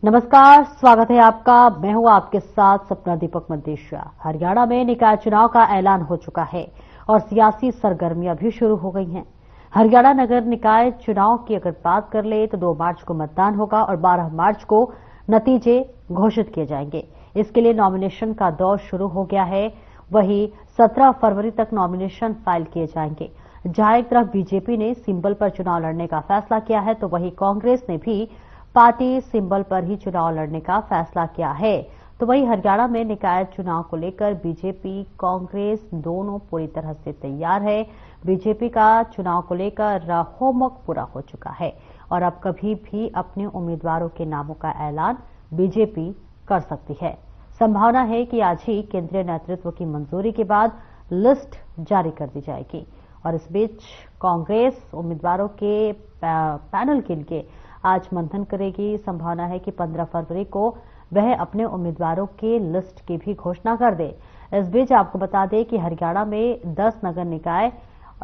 नमस्कार, स्वागत है आपका। मैं हूं आपके साथ सपना दीपक मदेशिया। हरियाणा में निकाय चुनाव का ऐलान हो चुका है और सियासी सरगर्मियां भी शुरू हो गई हैं। हरियाणा नगर निकाय चुनाव की अगर बात कर ले तो 2 मार्च को मतदान होगा और 12 मार्च को नतीजे घोषित किए जाएंगे। इसके लिए नॉमिनेशन का दौर शुरू हो गया है। वहीं 17 फरवरी तक नॉमिनेशन फाइल किए जाएंगे। जहां एक तरफ बीजेपी ने सिंबल पर चुनाव लड़ने का फैसला किया है तो वहीं कांग्रेस ने भी पार्टी सिंबल पर ही चुनाव लड़ने का फैसला किया है। तो वहीं हरियाणा में निकाय चुनाव को लेकर बीजेपी कांग्रेस दोनों पूरी तरह से तैयार है। बीजेपी का चुनाव को लेकर होमवर्क पूरा हो चुका है और अब कभी भी अपने उम्मीदवारों के नामों का ऐलान बीजेपी कर सकती है। संभावना है कि आज ही केंद्रीय नेतृत्व की मंजूरी के बाद लिस्ट जारी कर दी जाएगी और इस बीच कांग्रेस उम्मीदवारों के पैनल के लिए आज मंथन करेगी। संभावना है कि 15 फरवरी को वह अपने उम्मीदवारों के लिस्ट की भी घोषणा कर दे। इस बीच आपको बता दें कि हरियाणा में 10 नगर निकाय,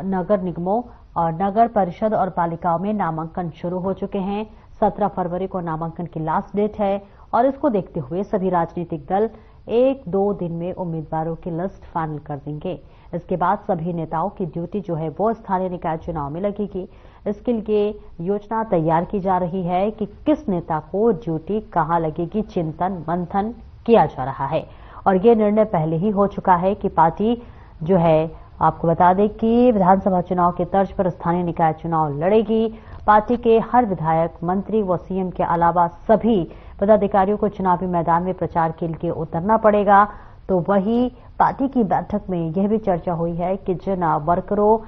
नगर निगमों और नगर परिषद और पालिकाओं में नामांकन शुरू हो चुके हैं। 17 फरवरी को नामांकन की लास्ट डेट है और इसको देखते हुए सभी राजनीतिक दल 1-2 दिन में उम्मीदवारों की लिस्ट फाइनल कर देंगे। इसके बाद सभी नेताओं की ड्यूटी जो है वो स्थानीय निकाय चुनाव में लगेगी। इसके लिए योजना तैयार की जा रही है कि किस नेता को ड्यूटी कहां लगेगी, चिंतन मंथन किया जा रहा है और ये निर्णय पहले ही हो चुका है कि पार्टी जो है, आपको बता दें कि विधानसभा चुनाव के तर्ज पर स्थानीय निकाय चुनाव लड़ेगी। पार्टी के हर विधायक, मंत्री व सीएम के अलावा सभी पदाधिकारियों को चुनावी मैदान में प्रचार के लिए उतरना पड़ेगा। तो वही पार्टी की बैठक में यह भी चर्चा हुई है कि जिन वर्करों,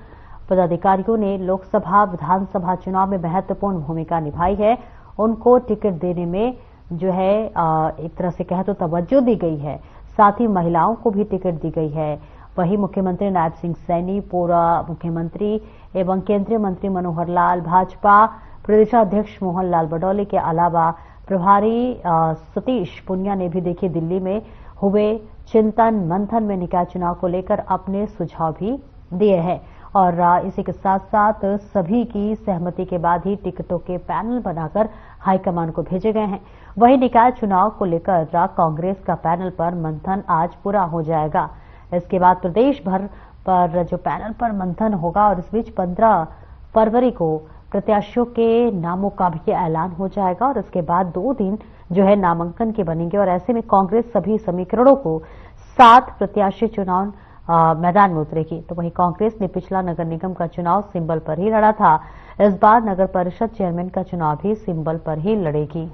पदाधिकारियों ने लोकसभा, विधानसभा चुनाव में महत्वपूर्ण भूमिका निभाई है, उनको टिकट देने में जो है एक तरह से कहे तो तवज्जो दी गई है। साथ ही महिलाओं को भी टिकट दी गई है। वहीं मुख्यमंत्री नायब सिंह सैनी, पूर्व मुख्यमंत्री एवं केंद्रीय मंत्री मनोहर लाल, भाजपा प्रदेशाध्यक्ष मोहन लाल बडौले के अलावा प्रभारी सतीश पुनिया ने भी देखिए दिल्ली में हुए चिंतन मंथन में निकाय चुनाव को लेकर अपने सुझाव भी दिए हैं और इसी के साथ साथ सभी की सहमति के बाद ही टिकटों के पैनल बनाकर हाईकमान को भेजे गए हैं। वहीं निकाय चुनाव को लेकर कांग्रेस का पैनल पर मंथन आज पूरा हो जाएगा। इसके बाद प्रदेश भर पर जो पैनल पर मंथन होगा और इस बीच 15 फरवरी को प्रत्याशियों के नामों का भी ऐलान हो जाएगा और इसके बाद 2 दिन जो है नामांकन के बनेंगे और ऐसे में कांग्रेस सभी समीकरणों को 7 प्रत्याशी चुनाव मैदान में उतरेगी। तो वहीं कांग्रेस ने पिछला नगर निगम का चुनाव सिंबल पर ही लड़ा था। इस बार नगर परिषद चेयरमैन का चुनाव भी सिंबल पर ही लड़ेगी।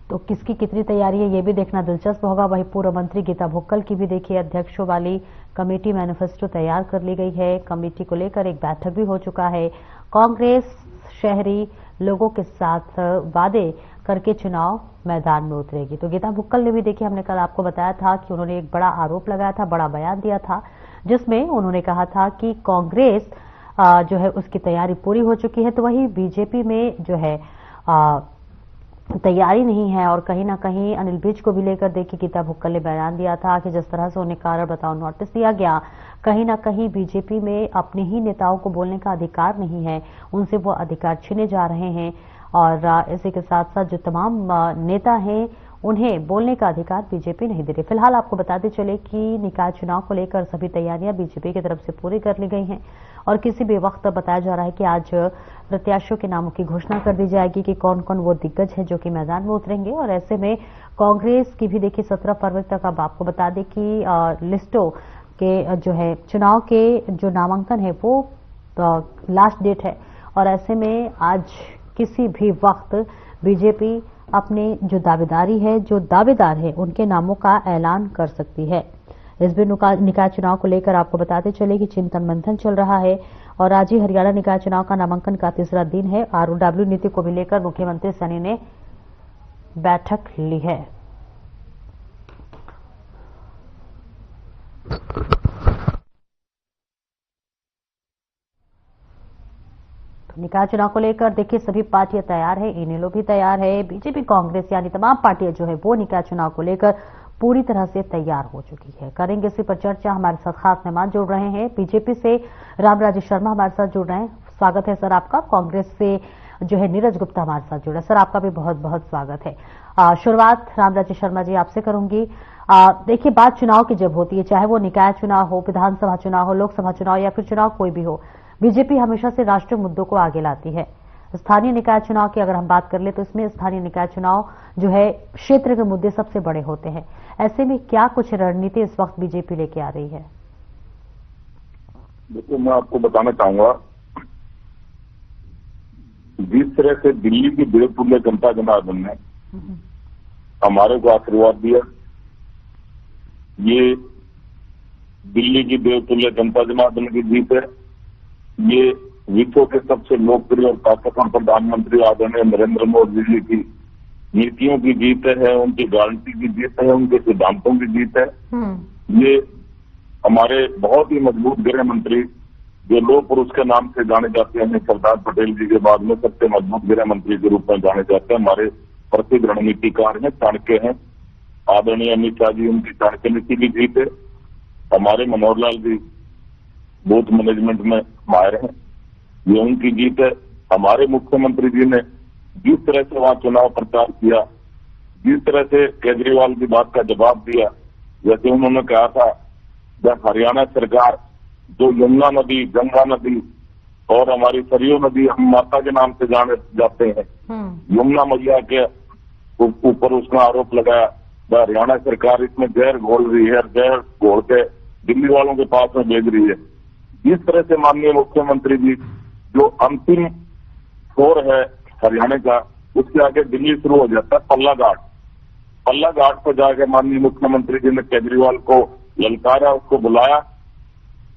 तो किसकी कितनी तैयारी है ये भी देखना दिलचस्प होगा। वहीं पूर्व मंत्री गीता भुक्कल की भी देखिए अध्यक्षों वाली कमेटी मैनिफेस्टो तैयार कर ली गई है। कमेटी को लेकर एक बैठक भी हो चुका है। कांग्रेस शहरी लोगों के साथ वादे करके चुनाव मैदान में उतरेगी। तो गीता भुक्कल ने भी देखिए, हमने कल आपको बताया था कि उन्होंने एक बड़ा आरोप लगाया था, बड़ा बयान दिया था जिसमें उन्होंने कहा था कि कांग्रेस जो है उसकी तैयारी पूरी हो चुकी है। तो वही बीजेपी में जो है तैयारी नहीं है और कहीं ना कहीं अनिल विज को भी लेकर देखिए गीता भुक्कल ने बयान दिया था कि जिस तरह से उन्हें कारण बताओ नोटिस दिया गया, कहीं ना कहीं बीजेपी में अपने ही नेताओं को बोलने का अधिकार नहीं है, उनसे वो अधिकार छीने जा रहे हैं और इसी के साथ साथ जो तमाम नेता हैं उन्हें बोलने का अधिकार बीजेपी नहीं दे रही। फिलहाल आपको बताते चले कि निकाय चुनाव को लेकर सभी तैयारियां बीजेपी की तरफ से पूरी कर ली गई हैं और किसी भी वक्त बताया जा रहा है कि आज प्रत्याशियों के नामों की घोषणा कर दी जाएगी कि कौन कौन वो दिग्गज हैं जो कि मैदान में उतरेंगे। और ऐसे में कांग्रेस की भी देखिए 17 फरवरी तक, अब आपको बता दें कि लिस्टों के जो है चुनाव के जो नामांकन है वो लास्ट डेट है और ऐसे में आज किसी भी वक्त बीजेपी अपने जो दावेदारी है, जो दावेदार है, उनके नामों का ऐलान कर सकती है। इस भी निकाय चुनाव को लेकर आपको बताते चले कि चिंतन मंथन चल रहा है और आज ही हरियाणा निकाय चुनाव का नामांकन का तीसरा दिन है। आरओडब्ल्यू नीति को भी लेकर मुख्यमंत्री सैनी ने बैठक ली है। निकाय चुनाव को लेकर देखिए सभी पार्टियां तैयार है, इनेलो भी तैयार है, बीजेपी, कांग्रेस यानी तमाम पार्टियां जो है वो निकाय चुनाव को लेकर पूरी तरह से तैयार हो चुकी है। करेंगे इसी पर चर्चा। हमारे साथ खास मेहमान जुड़ रहे हैं। बीजेपी से रामराज शर्मा हमारे साथ जुड़ रहे हैं। स्वागत है सर आपका। कांग्रेस से जो है नीरज गुप्ता हमारे साथ जुड़ा। सर, आपका भी बहुत बहुत स्वागत है। शुरुआत रामराज्य शर्मा जी आपसे करूंगी। देखिए, बात चुनाव की जब होती है, चाहे वो निकाय चुनाव हो, विधानसभा चुनाव हो, लोकसभा चुनाव या फिर चुनाव कोई भी हो, बीजेपी हमेशा से राष्ट्रीय मुद्दों को आगे लाती है। स्थानीय निकाय चुनाव की अगर हम बात कर ले तो इसमें स्थानीय निकाय चुनाव जो है क्षेत्र के मुद्दे सबसे बड़े होते हैं। ऐसे में क्या कुछ रणनीति इस वक्त बीजेपी लेके आ रही है? देखो, मैं आपको बताना चाहूंगा, जिस तरह से दिल्ली की देवतुल्य जनता जनार्दन ने हमारे को आशीर्वाद दिया, ये दिल्ली की देवतुल्य जनता जनार्दन की जीत है। ये विश्व के सबसे लोकप्रिय और ताकतवर प्रधानमंत्री आदरणीय नरेंद्र मोदी जी की नीतियों की जीत है, उनकी गारंटी की जीत है, उनके सिद्धांतों की जीत है। ये हमारे बहुत ही मजबूत गृह मंत्री, जो लोह पुरुष के नाम से जाने जाते हैं, सरदार पटेल जी के बाद में सबसे मजबूत गृह मंत्री के रूप में जाने जाते हैं, हमारे प्रसिद्ध रणनीतिकार हैं, चाणक्य हैं, आदरणीय अमित शाह जी, उनकी चाणक्य नीति की जीत है। हमारे मनोहर लाल जी बूथ मैनेजमेंट में माहिर हैं, ये उनकी जीत है। हमारे मुख्यमंत्री जी ने जिस तरह से वहां चुनाव प्रचार किया, जिस तरह से केजरीवाल की बात का जवाब दिया, जैसे उन्होंने कहा था, जब हरियाणा सरकार जो यमुना नदी, गंगा नदी और हमारी सरयू नदी हम माता के नाम से जाने जाते हैं, यमुना मैया के ऊपर उसका आरोप लगाया, हरियाणा सरकार इसमें जहर घोल रही है, जहर घोल के दिल्ली वालों के पास में भेज रही है। जिस तरह से माननीय मुख्यमंत्री जी जो अंतिम छोर है हरियाणा का, उसके आगे दिल्ली शुरू हो जाता है पल्ला घाट। पल्ला घाट पर जाकर माननीय मुख्यमंत्री जी ने केजरीवाल को ललकारा, उसको बुलाया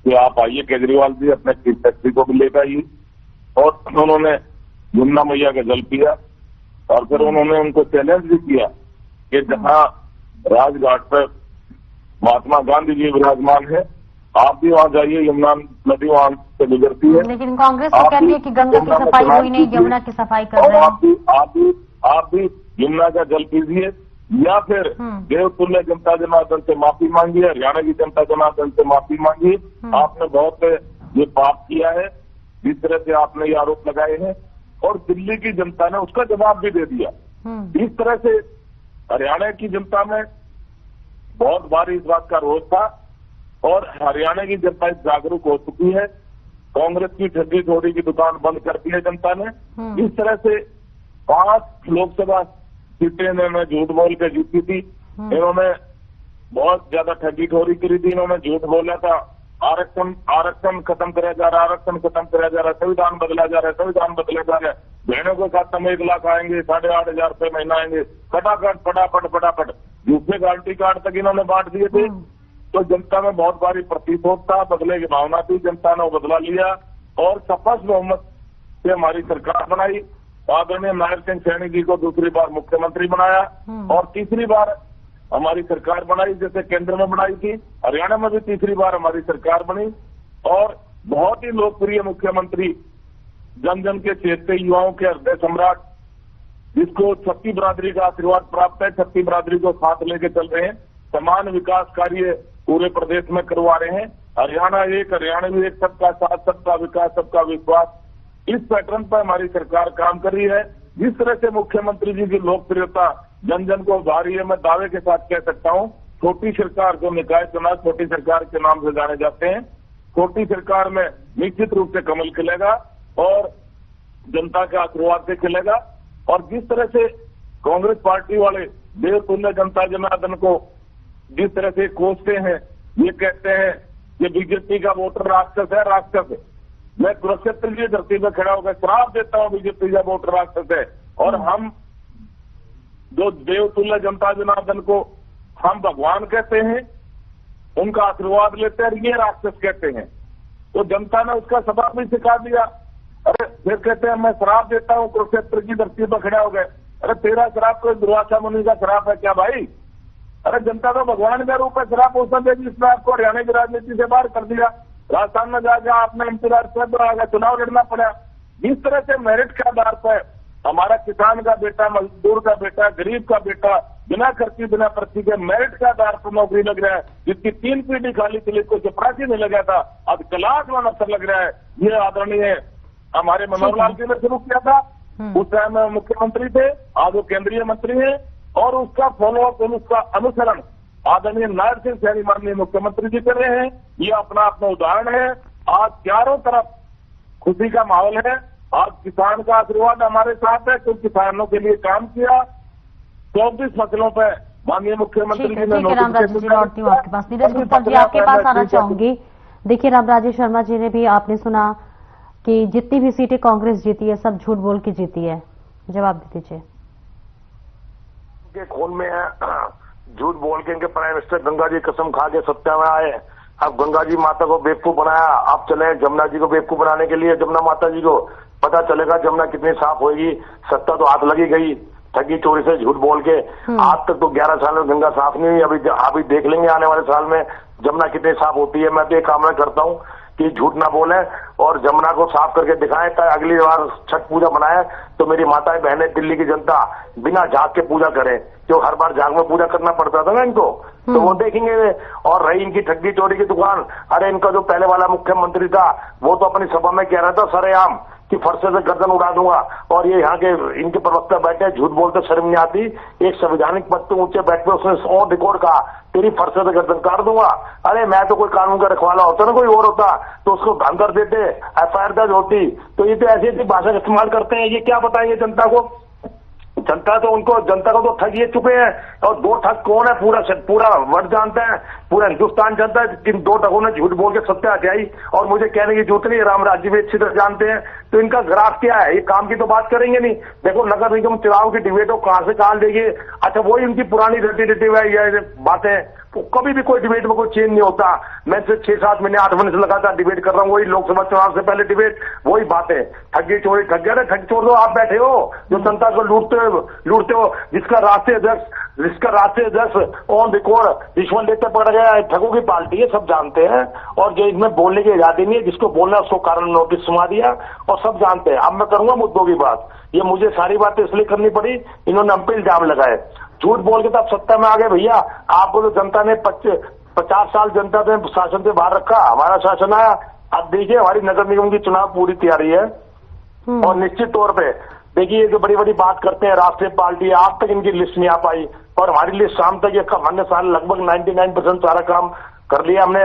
कि आप आइए केजरीवाल जी, अपने चीफ सेक्रेटरी को भी लेकर आइए। और उन्होंने यमुना मैया का जल पिया और फिर उन्होंने उनको चैलेंज भी किया कि जहां राजघाट पर महात्मा गांधी जी विराजमान है, आप भी वहां जाइए, यमुना नदी वहां से गुजरती है। लेकिन कांग्रेस तो कहती है कि गंगा की सफाई हुई नहीं, यमुना की सफाई कर रहे हैं। आप भी यमुना का जल पीजिए या फिर देवतुल्य जनता जनार्दन से माफी मांगिए, हरियाणा की जनता जनार्दन से माफी मांगिए। आपने बहुत ये पाप किया है, जिस तरह से आपने ये आरोप लगाए हैं, और दिल्ली की जनता ने उसका जवाब भी दे दिया। इस तरह से हरियाणा की जनता में बहुत बार इस बात का रोष था और हरियाणा की जनता जागरूक हो चुकी है। कांग्रेस की ठगी चोरी की दुकान बंद कर दी है जनता ने। इस तरह से 5 लोकसभा सीटें इन्होंने झूठ बोल के जीती थी। इन्होंने बहुत ज्यादा ठगी ठोरी करी थी, इन्होंने झूठ बोला था, आरक्षण खत्म कराया जा रहा है, आरक्षण खत्म कराया जा रहा है, संविधान बदला जा रहा है, संविधान बदला जा रहा है, बहनों के खाते में 1 लाख आएंगे, 8,500 रुपये महीना आएंगे, फटाफट झूठे गारंटी कार्ड तक इन्होंने बांट दिए थे। तो जनता में बहुत भारी प्रतीत होता, बदले की भावना थी, जनता ने वो बदला लिया और स्पष्ट बहुमत से हमारी सरकार बनाई। आदरणीय नायर सिंह सैनी जी को दूसरी बार मुख्यमंत्री बनाया और तीसरी बार हमारी सरकार बनाई, जैसे केंद्र में बनाई थी, हरियाणा में भी तीसरी बार हमारी सरकार बनी। और बहुत ही लोकप्रिय मुख्यमंत्री, जन जन के चेते, युवाओं के हृदय सम्राट, जिसको छत्ती बरादरी का आशीर्वाद प्राप्त है, छत्ती बरादरी को साथ लेके चल रहे हैं, समान विकास कार्य पूरे प्रदेश में करवा रहे हैं। हरियाणा एक, हरियाणवी एक, सबका साथ, सबका विकास, सबका विश्वास, इस पैटर्न पर हमारी सरकार काम कर रही है। जिस तरह से मुख्यमंत्री जी की लोकप्रियता जन जन को भारी है, मैं दावे के साथ कह सकता हूं, छोटी सरकार, जो निकाय चुनाव छोटी सरकार के नाम से जाने जाते हैं, छोटी सरकार में निश्चित रूप से कमल खिलेगा और जनता के आशीर्वाद से खिलेगा। और जिस तरह से कांग्रेस पार्टी वाले देवतुल्य जनता जनार्दन को जिस तरह से कोसते हैं, ये कहते हैं कि बीजेपी का वोटर राक्षस है, राक्षस है। मैं कुरुक्षेत्र की धरती पर खड़ा होकर श्राप देता हूं, बीजेपी का वोटर राक्षस है। और हम जो देवतुल्य जनता जनार्दन को हम भगवान कहते हैं, उनका आशीर्वाद लेते हैं, ये राक्षस कहते हैं। तो जनता ने उसका सबक भी सिखा दिया। अरे फिर कहते हैं मैं श्राप देता हूं, कुरुक्षेत्र की धरती पर खड़ा हो गए। अरे तेरा श्राप कोई दुर्वासा मुनि का श्राप है क्या भाई? अरे जनता तो भगवान का रूप है, श्राप हो सकते जिसने आपको हरियाणा की राजनीति से बाहर कर दिया। राजस्थान में जाकर आपने एमपी चुनाव लड़ना पड़ा। जिस तरह से मेरिट के आधार पर हमारा किसान का बेटा, मजदूर का बेटा, गरीब का बेटा बिना खर्ची बिना पर्ची के मेरिट के आधार पर नौकरी लग रहा है, जिसकी 3 पीढ़ी खाली थी, कोई चपरासी नहीं लगा था, अब क्लास 1 अफसर लग रहा है। ये आदरणीय हमारे मनोहर लाल जी ने शुरू किया था उस टाइम मुख्यमंत्री थे, आज वो केंद्रीय मंत्री हैं, और उसका फॉलोअप, उसका अनुसरण आदरणीय नायब सिंह सैनी माननीय मुख्यमंत्री जी कर रहे हैं। ये अपना अपना उदाहरण है। आज चारों तरफ खुशी का माहौल है। आज किसान का आशीर्वाद हमारे साथ है, क्योंकि किसानों के लिए काम किया। 24 फसलों पर माननीय मुख्यमंत्री जी ने रामराजेश जी, लौटती हूँ आपके पास। नीरज गुप्ता जी, आपके पास आना चाहूंगी। देखिए, रामराजेश शर्मा जी ने भी, आपने सुना कि जितनी भी सीटें कांग्रेस जीती है सब झूठ बोल के जीती है, जवाब दे दीजिए। के खून में है, झूठ बोल के इनके प्राइम मिनिस्टर गंगा जी कसम खा के सत्ता में आए। अब गंगा जी माता को बेवकूफ बनाया, अब चले जमुना जी को बेवकूफ बनाने के लिए। जमुना माता जी को पता चलेगा जमुना कितनी साफ होगी। सत्ता तो हाथ लगी गई ठगी चोरी से, झूठ बोल के। आज तक तो 11 साल में गंगा साफ नहीं हुई। अभी देख लेंगे आने वाले साल में जमुना कितनी साफ होती है। मैं तो ये कामना करता हूँ कि झूठ ना बोले और जमुना को साफ करके दिखाएं, ताकि अगली बार छठ पूजा बनाए तो मेरी माताएं बहनें, दिल्ली की जनता बिना झाग के पूजा करें, जो हर बार झाग में पूजा करना पड़ता था ना इनको, तो वो देखेंगे। और रही इनकी ठगी चोरी की दुकान, अरे इनका जो पहले वाला मुख्यमंत्री था वो तो अपनी सभा में कह रहा था सरेआम कि फरसे से गर्दन उड़ा दूंगा, और ये यहाँ के इनके प्रवक्ता बैठे झूठ बोलते शर्म नहीं आती। एक संवैधानिक पद पे ऊंचे बैठ पे उसने ऑन रिकॉर्ड कहा तेरी फरसे से गर्दन काट दूंगा। अरे मैं तो कोई कानून का रखवाला होता ना, कोई और होता तो उसको भंग कर देते, एफआईआर दर्ज होती। तो ये तो ऐसी ऐसी भाषा इस्तेमाल करते हैं, ये क्या बताएंगे जनता को। जनता को तो ठगिए चुके हैं। और दो ठग कौन है पूरा वर्ल्ड जानता है, पूरा हिंदुस्तान जानता है कि इन दो ठगों ने झूठ बोल के सत्ता हटाई। और मुझे कहने की जरूरत नहीं, रामराज जी भी अच्छी तरह जानते हैं। तो इनका ग्राफ क्या है, ये काम की तो बात करेंगे नहीं। देखो नगर निगम चुनाव की डिबेट हो कहां से कहां देंगे। अच्छा वही उनकी पुरानी रटी बातें, तो कभी भी कोई डिबेट में कोई चेंज नहीं होता। मैं से 6-7 महीने 8 महीने से लगातार डिबेट कर रहा हूँ, वही लोकसभा चुनाव से पहले डिबेट, वही बातें। ठगी चोरी, ठग गया, ठग चोर दो आप बैठे हो जो जनता को लूटते हो, जिसका राष्ट्रीय अध्यक्ष ऑन रिकॉर्ड रिश्वत लेते पकड़ा गया है। ठगों की पार्टी है, सब जानते हैं। और जो इसमें बोलने की आजादी नहीं है, जिसको बोलना है उसको कारण नोटिस सुना दिया, और सब जानते हैं। अब मैं करूंगा मुद्दों की बात। ये मुझे सारी बातें इसलिए करनी पड़ी, इन्होंने हम पे इल्जाम लगाए, झूठ बोल के तब सत्ता में आ गए। भैया आपको तो जनता ने 50 साल जनता ने शासन से बाहर रखा, हमारा शासन आया। अब देखिए हमारी नगर निगम की चुनाव पूरी तैयारी है। और निश्चित तौर पे देखिए जो बड़ी बड़ी बात करते हैं राष्ट्रीय पार्टी, आज तक इनकी लिस्ट नहीं आ पाई। और हमारी लिस्ट शाम तक ये हमने साल लगभग 99% सारा काम कर लिया हमने।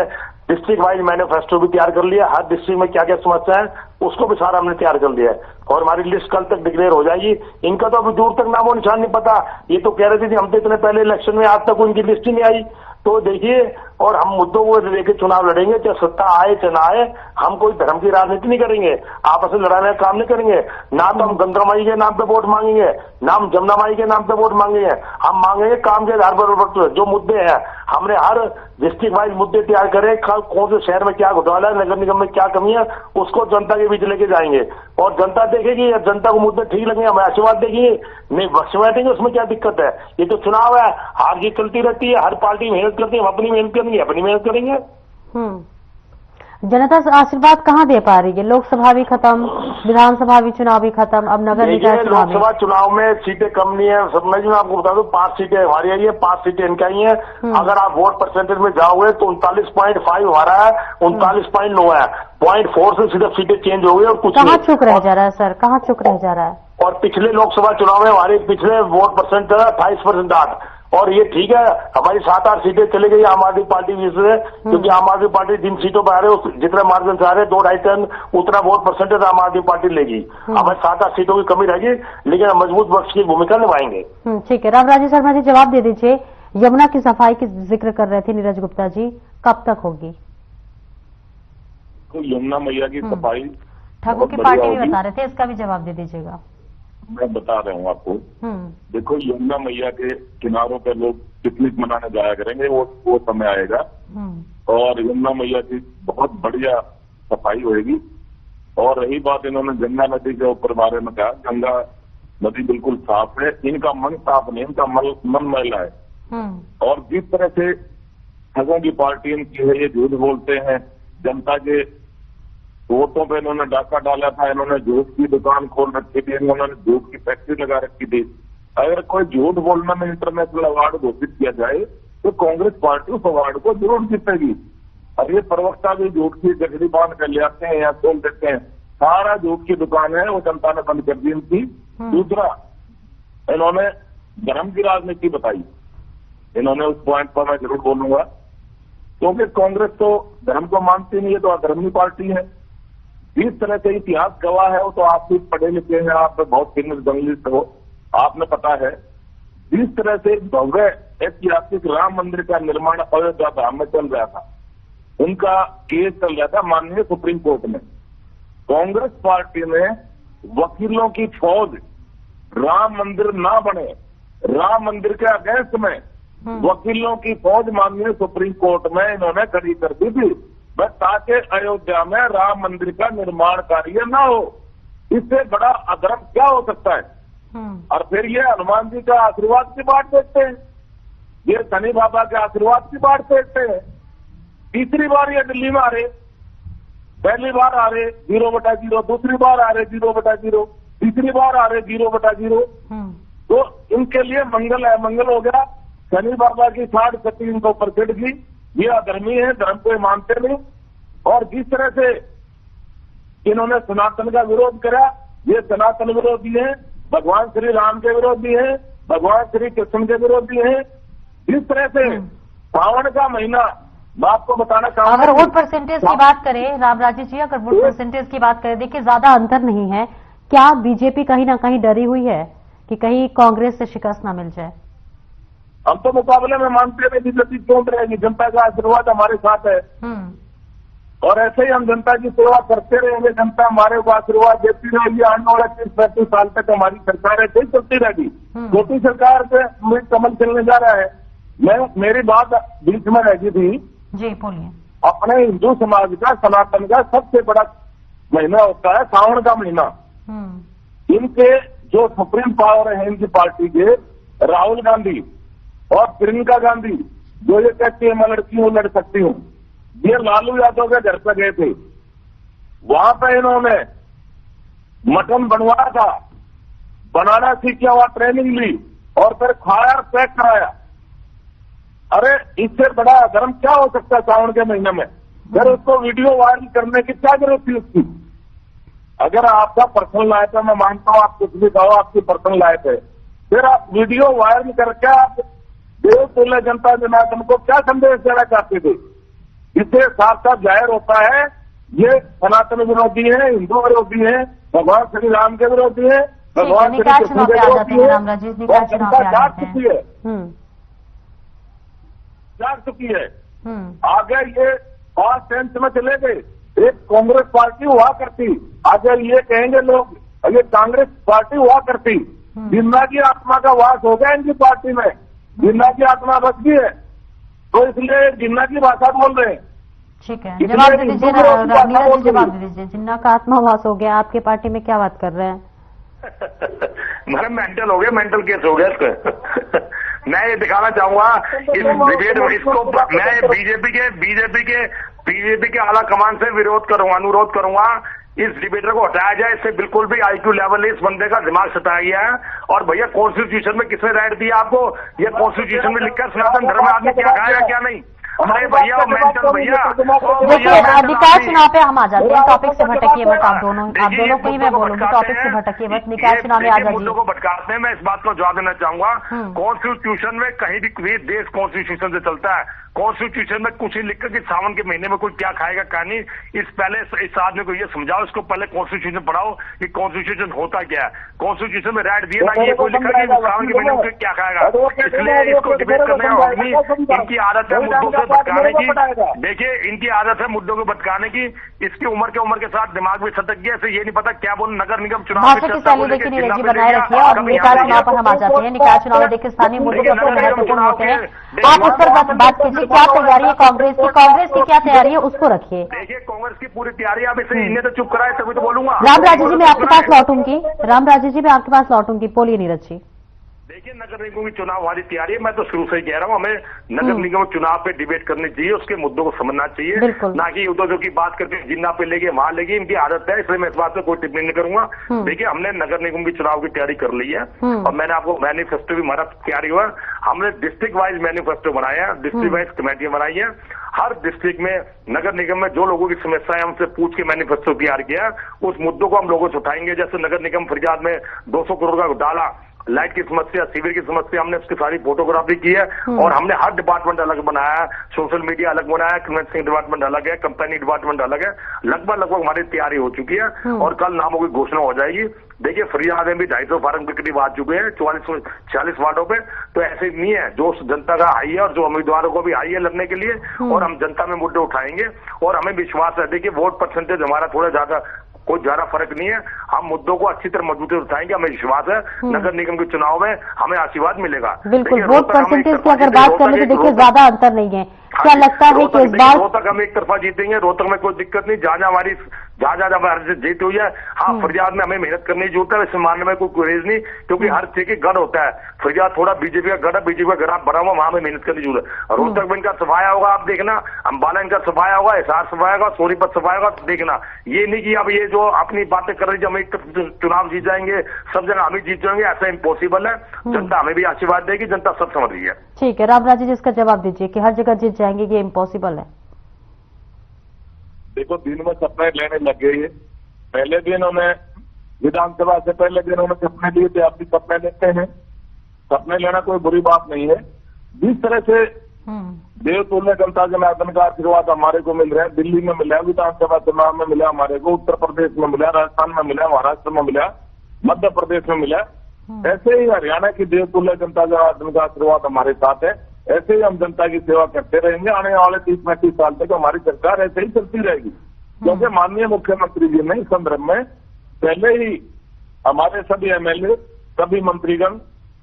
डिस्ट्रिक्ट वाइज मैनिफेस्टो भी तैयार कर लिया, हर डिस्ट्रिक्ट में क्या क्या समस्या है उसको भी सारा हमने तैयार कर लिया है। और हमारी लिस्ट कल तक डिक्लेयर हो जाएगी। इनका तो अभी दूर तक नामो निशान नहीं पता। ये तो कह रहे थे हम तो इतने पहले इलेक्शन में, आज तक उनकी लिस्ट ही नहीं आई। तो देखिए, और हम मुद्दों को लेकर चुनाव लड़ेंगे, चाहे सत्ता आए चाहे ना आए। हम कोई धर्म की राजनीति नहीं करेंगे, आपस में लड़ाने का काम नहीं करेंगे। ना तो हम गंगा माई के नाम पे वोट मांगेंगे, ना हम जमुना माई के नाम पे वोट मांगेंगे। हम मांगेंगे काम के आधार पर। जो मुद्दे हैं हमने हर डिस्ट्रिक्ट वाइज मुद्दे तैयार करे, कौन से शहर में क्या घोटाला है, नगर निगम में क्या कमी है, उसको जनता के बीच लेके जाएंगे। और जनता देखेगी, जनता को मुद्दे ठीक लगेंगे, हमें आशीर्वाद देगी, नहीं बख्शवा देंगे, उसमें क्या दिक्कत है। ये तो चुनाव है, हार जीत चलती रहती है, हर पार्टी मेहनत करती है, हम अपनी मेहनत करेंगे, अपनी मेहनत करेंगे। जनता आशीर्वाद कहाँ दे पा रही है? लोकसभा भी खत्म, विधानसभा भी चुनाव भी खत्म, अब नगर निकाय चुनाव। लोकसभा चुनाव में सीटें कम नहीं है, सब मैं आपको बता दूं 5 सीटें हमारी आई है, 5 सीटें इनकी आई है। अगर आप वोट परसेंटेज में जाओगे तो 39.5 हमारा है, 39.9 है, 0.4 से सिर्फ सीटें चेंज हो गई और कुछ कहाँ चुक रह जा रहा है सर, कहाँ चुक रह जा रहा है? और पिछले लोकसभा चुनाव में हमारे पिछले वोट परसेंट 28%। और ये ठीक है, हमारी 7-8 सीटें चली गई आम आदमी पार्टी से, क्योंकि आम आदमी पार्टी जिन सीटों पर आ रहे हैं जितने मार्जिन से आ रहे हैं 2-2.5 उतना वोट परसेंटेज आम आदमी पार्टी लेगी। हमारी 7-8 सीटों की कमी रहेगी, लेकिन हम मजबूत पक्ष की भूमिका निभाएंगे। ठीक है, रामराजेश शर्मा जी जवाब दे दीजिए। यमुना की सफाई की जिक्र कर रहे थे नीरज गुप्ता जी, कब तक होगी? तो यमुना मैया की सफाई ठगों की पार्टी भी बता रहे थे, इसका भी जवाब दे दीजिएगा। मैं बता रहा हूँ आपको। देखो यमुना मैया के किनारों पे लोग पिकनिक मनाने जाया करेंगे, वो समय आएगा। और यमुना मैया की बहुत बढ़िया सफाई होगी। और रही बात इन्होंने गंगा नदी के ऊपर बारे में कहा, गंगा नदी बिल्कुल साफ है, इनका मन साफ नहीं, इनका मन मैला है। और जिस तरह से ठगों की पार्टी इनकी है, ये झूठ बोलते हैं, जनता के वोटों पे इन्होंने डाका डाला था, इन्होंने झूठ की दुकान खोल रखी थी, इन्होंने झूठ की फैक्ट्री लगा रखी थी। अगर कोई झूठ बोलने में इंटरनेशनल अवार्ड घोषित किया जाए तो कांग्रेस पार्टी उस अवार्ड को जरूर जीतेगी। और ये प्रवक्ता भी झूठ की गठरी बांध कर ले आते हैं या खोल देते हैं, सारा झूठ की दुकान है, वो जनता ने बंद कर दी इनकी। दूसरा, इन्होंने धर्म की राजनीति बताई। इन्होंने उस पॉइंट पर मैं जरूर बोलूंगा, क्योंकि कांग्रेस तो धर्म को मानती नहीं है, तो अधर्मी पार्टी है। जिस तरह से इतिहास गवाह है, वो तो आप भी पढ़े लिखे हैं, आप बहुत फेमस जर्नलिस्ट हो, आपने पता है जिस तरह से भव्य ऐतिहासिक राम मंदिर का निर्माण अयोध्या धाम में चल रहा था, उनका केस चल रहा था माननीय सुप्रीम कोर्ट में। कांग्रेस पार्टी ने वकीलों की फौज राम मंदिर ना बने, राम मंदिर के अगेंस्ट में वकीलों की फौज माननीय सुप्रीम कोर्ट में इन्होंने खड़ी कर दी थी, बस ताकि अयोध्या में राम मंदिर का निर्माण कार्य ना हो। इससे बड़ा अधर्म क्या हो सकता है? और फिर ये हनुमान जी का आशीर्वाद की बात देखते हैं, ये शनि बाबा के आशीर्वाद की बात देखते हैं। तीसरी बार ये दिल्ली में आ रहे, पहली बार आ रहे 0/0, दूसरी बार आ रहे 0/0, तीसरी बार आ रहे 0/0। तो इनके लिए मंगल है, मंगल हो गया। शनि बाबा की 60 इनके ऊपर चढ़ गई। ये अधर्मी है, धर्म को मानते नहीं। और जिस तरह से इन्होंने सनातन का विरोध करा, ये सनातन विरोधी है, भगवान श्री राम के विरोधी है, भगवान श्री कृष्ण के विरोधी है। जिस तरह से सावन का महीना, मैं आपको बताना चाहूंगा, अगर वोट परसेंटेज की बात करें राम राजेश जी, अगर वोट परसेंटेज की बात करें, देखिए ज्यादा अंतर नहीं है। क्या बीजेपी कहीं ना कहीं डरी हुई है कि कहीं कांग्रेस से शिकस्त ना मिल जाए? हम तो मुकाबले में मानते हैं बीजेपी क्यों रहेगी, जनता का आशीर्वाद हमारे साथ है और ऐसे ही हम जनता की सेवा करते रहेंगे। जनता हमारे को आशीर्वाद देती रहेगी। आने वाले 30-35 साल तक हमारी सरकार ऐसे ही चलती रहेगी। छोटी सरकार से कमल चलने जा रहा है। मेरी बात बीच में रह गई थी जी, बोलिए। अपने हिंदू समाज का, सनातन का सबसे बड़ा महीना होता है सावन का महीना। इनके जो सुप्रीम पावर है इनकी पार्टी के, राहुल गांधी और प्रियंका गांधी, जो ये कहती है मैं लड़की हूं, लड़ सकती हूं, ये लालू यादव के घर पर गए थे। वहां पर इन्होंने मटन बनवाया था, बनाना सीखा, वहां ट्रेनिंग ली और फिर खाया और पैक कराया। अरे इससे बड़ा धर्म क्या हो सकता है सावन के महीने में? फिर उसको वीडियो वायरल करने की क्या जरूरत थी उसकी? अगर आपका पर्सनल लाइफ है, मैं मानता हूं आप कुछ भी कहो, आपकी पर्सनल लाइफ है, फिर आप वीडियो वायरल करके आप देवतुल्य जनता जनार्दन को क्या संदेश देना चाहते थे? इससे साफ साफ जाहिर होता है ये सनातन विरोधी है, हिंदू विरोधी है, भगवान श्री राम के विरोधी है, भगवान श्री कृष्ण के विरोधी है। और जनता जाग चुकी है, जाग चुकी है। आगे ये 5 टेंथ में चले गए। एक कांग्रेस पार्टी हुआ करती, अगर ये कहेंगे लोग ये कांग्रेस पार्टी हुआ करती, जिन्ना की आत्मा का वास हो गया इनकी पार्टी में, जिन्ना की आत्मा बच गई है, तो इसलिए जिन्ना की भाषा बोल रहे हैं। ठीक है, जवाब दे दीजिए नीरज जी, जवाब दे दीजिए। जिन्ना का आत्मावास हो गया, आपके पार्टी में क्या बात कर रहे हैं? मैडम मेंटल हो गया, मेंटल केस हो गया इसको। मैं ये दिखाना चाहूंगा इस डिबेट में, इसको मैं बीजेपी के आला कमान से विरोध करूंगा, अनुरोध करूंगा, इस डिबेटर को हटाया जाए। इससे बिल्कुल भी IQ लेवल इस बंदे का दिमाग सताया गया है। और भैया कॉन्स्टिट्यूशन में किसने राइट दिया आपको? ये कॉन्स्टिट्यूशन में लिखकर सनातन धर्म में आदमी क्या खाएगा क्या नहीं? अरे भैया मेंटल भैया, देखिए निकाय चुनाव पे हम आ जाते हैं। टॉपिक से भटकिए मत आप दोनों को ही मैं बोलूंगी, टॉपिक से भटकिए मत, निकाय चुनाव में आ जाइए। मुद्दों को भटकाते हैं। मैं इस बात को जवाब देना चाहूंगा, कॉन्स्टिट्यूशन में कहीं भी देश कॉन्स्टिट्यूशन से चलता है। कॉन्स्टिट्यूशन में कुछ ही लिखकर कि सावन के महीने में कोई क्या खाएगा क्या नहीं, इस आदमी को ये समझाओ, इसको पहले कॉन्स्टिट्यूशन पढ़ाओ कि कॉन्स्टिट्यूशन होता क्या है। कॉन्स्टिट्यूशन में राइट दिए ना, ये कोई लिखा कि सावन के महीने में क्या खाएगा। इसलिए इसको डिबेट करने का इनकी आदत है मुद्दों से भटकाने की। देखिए इनकी आदत है मुद्दों को भटकाने की। इसकी उम्र के साथ दिमाग भी सटक गया, इसे ये नहीं पता क्या बोलो। नगर निगम चुनाव भाषा की शैली देखिए नीरज जी बनाए रखिए और निकाय चुनाव पर हम आ जाते हैं। निकाय चुनाव में देखिए स्थानीय मुद्दों सबसे महत्वपूर्ण होते हैं। आप उस पर बात कीजिए, क्या तैयारी है कांग्रेस की क्या तैयारी है उसको रखिए। देखिए कांग्रेस की पूरी तैयारी, आप इसे इन्हें तो चुप कराए तभी तो बोलूंगा। राम राजेश जी मैं आपके पास लौटूंगी, बोलिए नीरज जी। देखिए, नगर निगम की चुनाव हमारी तैयारी है। मैं तो शुरू से ही कह रहा हूँ, हमें नगर निगम चुनाव पे डिबेट करनी चाहिए, उसके मुद्दों को समझना चाहिए, ना कि उद्धव की बात करके जिन्ना पे लेके वहां लेके। इनकी आदत है, इसलिए मैं इस बात पे कोई टिप्पणी नहीं करूंगा। देखिए, हमने नगर निगम की चुनाव की तैयारी कर ली है और मैंने आपको मैनिफेस्टो भी हमारा तैयारी हुआ। हमने डिस्ट्रिक्ट वाइज मैनिफेस्टो बनाया है, डिस्ट्रिक्ट वाइज कमेटियां बनाई है। हर डिस्ट्रिक्ट में नगर निगम में जो लोगों की समस्याएं हमसे पूछ के मैनिफेस्टो तैयार किया, उस मुद्दों को हम लोगों से उठाएंगे। जैसे नगर निगम फरियाद में 200 करोड़ का घोटाला, लाइट की समस्या, सीवर की समस्या, हमने उसकी सारी फोटोग्राफी की है और हमने हर डिपार्टमेंट अलग बनाया है, सोशल मीडिया अलग बनाया, कन्वेंसिंग डिपार्टमेंट अलग है, कंपनी डिपार्टमेंट अलग है। लगभग हमारी तैयारी हो चुकी है और कल नामों की घोषणा हो जाएगी। देखिए, फरियाद में भी 250 फार्म बिक्री आ चुके हैं 46 वार्डों पे। तो ऐसे नहीं है, जो जनता का हाई है और जो उम्मीदवारों को भी हाई है लड़ने के लिए, और हम जनता में मुद्दे उठाएंगे और हमें विश्वास है। देखिए, वोट परसेंटेज हमारा थोड़ा ज्यादा, कोई ज्यादा फर्क नहीं है। हम मुद्दों को अच्छी तरह मजबूती से उठाएंगे, हमें विश्वास है नगर निगम के चुनाव में हमें आशीर्वाद मिलेगा। बिल्कुल, वोट परसेंटेज की अगर बात करें तो देखिए ज्यादा अंतर नहीं है। क्या लगता है कि इस बार रोहतक हम एक तरफा जीतेंगे? रोहतक में कोई दिक्कत नहीं, जहां हमारी जहां जीत हुई है। हाँ, फरियाद में हमें मेहनत करने की जरूरत है, वैसे मानने में कोई गुरेज नहीं, क्योंकि हर चीज की गढ़ होता है। फरियाद थोड़ा बीजेपी का गढ़ है, बीजेपी का गढ़ बना हुआ, वहां में मेहनत करने की जरूरत है। रोहतक में इनका सफाया होगा, आप देखना, अंबाला इनका सफाया होगा, हिसार सफाया होगा, सोनीपत सफाया होगा, देखना। ये नहीं कि अब ये जो अपनी बातें कर रही है, हम एक चुनाव जीत जाएंगे, सब जगह हम ही जीत जाएंगे, ऐसा इम्पॉसिबल है। जनता हमें भी आशीर्वाद देगी, जनता सब समझ रही है। ठीक है, रामराज जी इसका जवाब दीजिए कि हर जगह जीत जाएंगे, ये इम्पॉसिबल है। देखो, दिन में सपने लेने लग गए ये। पहले दिन उन्हें विधानसभा से पहले दिन उन्हें सपने लिए थे, अब भी सपने लेते हैं। सपने लेना कोई बुरी बात नहीं है। जिस तरह से देवतुल्य जनता जनार्दन का आशीर्वाद हमारे को मिल रहा है, दिल्ली में मिला, विधानसभा चुनाव में मिला हमारे को, उत्तर प्रदेश में मिला, राजस्थान में मिला, महाराष्ट्र में मिला, मध्य प्रदेश में मिला, ऐसे ही हरियाणा की देवतुल्य जनता जनार्दन का आशीर्वाद हमारे साथ है। ऐसे ही हम जनता की सेवा करते रहेंगे। आने वाले 30-35 साल तक हमारी सरकार ऐसे ही चलती रहेगी, क्योंकि माननीय मुख्यमंत्री जी ने इस संदर्भ में पहले ही हमारे सभी एमएलए, सभी मंत्रीगण,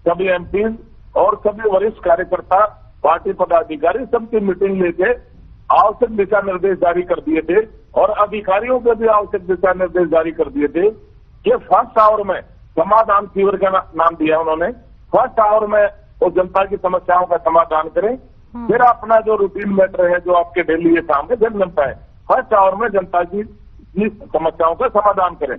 सभी एमपी और सभी वरिष्ठ कार्यकर्ता, पार्टी पदाधिकारी सबकी मीटिंग लेके आवश्यक दिशा निर्देश जारी कर दिए थे और अधिकारियों को भी आवश्यक दिशा निर्देश जारी कर दिए थे। ये फर्स्ट आवर में समाधान शिविर का नाम दिया उन्होंने। फर्स्ट आवर में वो जनता की समस्याओं का समाधान करें, फिर अपना जो रूटीन मैटर है, जो आपके डेली ये काम है, जन जनता है, फर्स्ट आवर में जनता की समस्याओं का समाधान करें।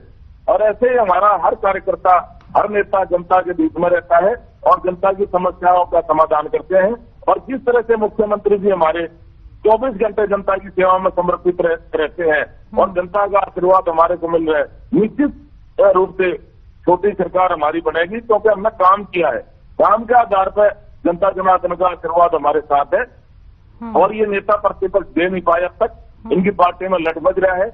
और ऐसे ही हमारा हर कार्यकर्ता, हर नेता जनता के बीच में रहता है और जनता की समस्याओं का समाधान करते हैं। और जिस तरह से मुख्यमंत्री जी हमारे 24 घंटे जनता की सेवा में समर्पित रहते हैं और जनता का आशीर्वाद हमारे को मिल रहा है, निश्चित रूप से छोटी सरकार हमारी बनेगी, क्योंकि हमने काम किया है। काम के आधार पर जनता जनार्दन का आशीर्वाद हमारे साथ है और ये नेता प्रतिपक्ष दे नहीं पाए अब तक, इनकी पार्टी में लट बज रहा है।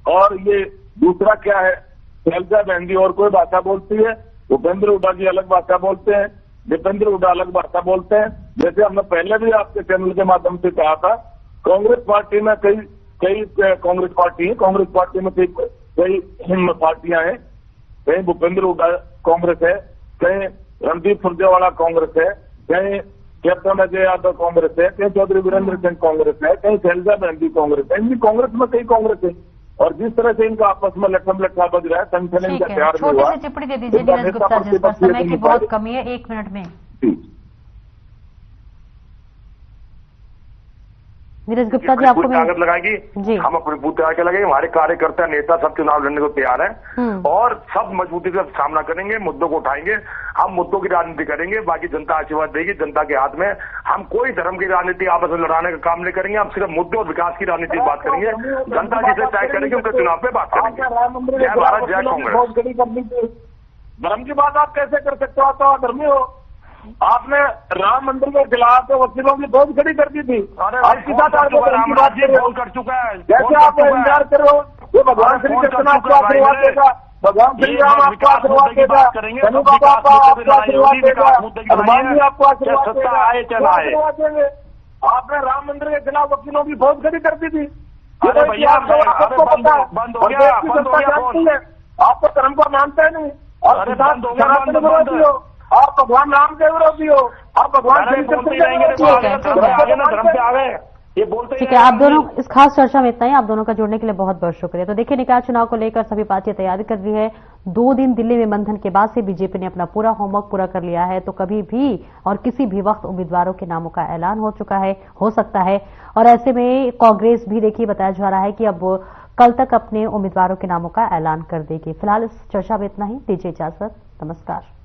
और ये दूसरा क्या है, शैलजा बहन जी और कोई भाषा बोलती है, भूपेंद्र हुड्डा जी अलग भाषा बोलते हैं, दीपेंद्र हुड्डा अलग भाषा बोलते हैं। जैसे हमने पहले भी आपके चैनल के माध्यम से कहा था, कांग्रेस पार्टी में कई कांग्रेस पार्टी है, कांग्रेस पार्टी में कई पार्टियां हैं, कहीं भूपेंद्र हुड्डा कांग्रेस है, कहीं रणदीप सुरजेवाला कांग्रेस है, कहीं कैप्टन अजय यादव कांग्रेस है, कहीं चौधरी वीरेंद्र सिंह कांग्रेस है, कहीं शैलजा बहन जी कांग्रेस है। इनकी कांग्रेस में कई कांग्रेस है और जिस तरह से इनका आपस में लट्ठम लट्ठा बज रहा है, संगठन इनका तैयार नहीं हुआ। छोटी सी टिप्पणी दे दीजिए नीरज गुप्ता जी, समय की बहुत कमी है, 1 मिनट में। नीरज गुप्ता जी, आपको ताकत लगाएगी जी, हम अपनी बूथ आके लगेंगे, हमारे कार्यकर्ता नेता सब चुनाव लड़ने को तैयार है और सब मजबूती से सामना करेंगे, मुद्दों को उठाएंगे। हम मुद्दों की राजनीति करेंगे, बाकी जनता आशीर्वाद देगी, जनता के हाथ में। हम कोई धर्म की राजनीति आपस में लड़ाने का काम नहीं करेंगे, हम सिर्फ मुद्दों और विकास की राजनीति की बात करेंगे। जनता जिसे तय करेगी उनके चुनाव पे बात करेंगे। जय भारत, जय कांग्रेस। धर्म की बात आप कैसे कर सकते हो? आप तो धर्मी हो। आपने राम मंदिर के खिलाफ वकीलों की फौज खड़ी कर दी थी। आपके साथ रामराज जी फोन कर चुका है, जैसे आप इंतजार कर रहे हो, ये भगवान श्री कृष्ण आपको आशीर्वाद देगा, भगवान श्री राम आपको आशीर्वाद देगा, शनि बाबा आपको आशीर्वाद देगा, हनुमान जी आपको आशीर्वाद देंगे। आपने राम मंदिर के खिलाफ वकीलों की फौज खड़ी कर दी थी। आपको पता है, आपको धर्म को मानते हैं नहीं और सनातन विरोधी हो, आप भगवान राम के विरोधी हो, आप भगवान धर्म पे आ गए। ये बोलते ठीक है, आप दोनों इस खास चर्चा में इतना ही। आप दोनों का जुड़ने के लिए बहुत बहुत शुक्रिया। तो देखिए, निकाय चुनाव को लेकर सभी पार्टियां तैयारी कर रही है। 2 दिन दिल्ली में मंथन के बाद से बीजेपी ने अपना पूरा होमवर्क पूरा कर लिया है, तो कभी भी और किसी भी वक्त उम्मीदवारों के नामों का ऐलान हो चुका है, हो सकता है। और ऐसे में कांग्रेस भी देखिए बताया जा रहा है कि अब कल तक अपने उम्मीदवारों के नामों का ऐलान कर देगी। फिलहाल इस चर्चा में इतना ही। दीजिए इजाजत, नमस्कार।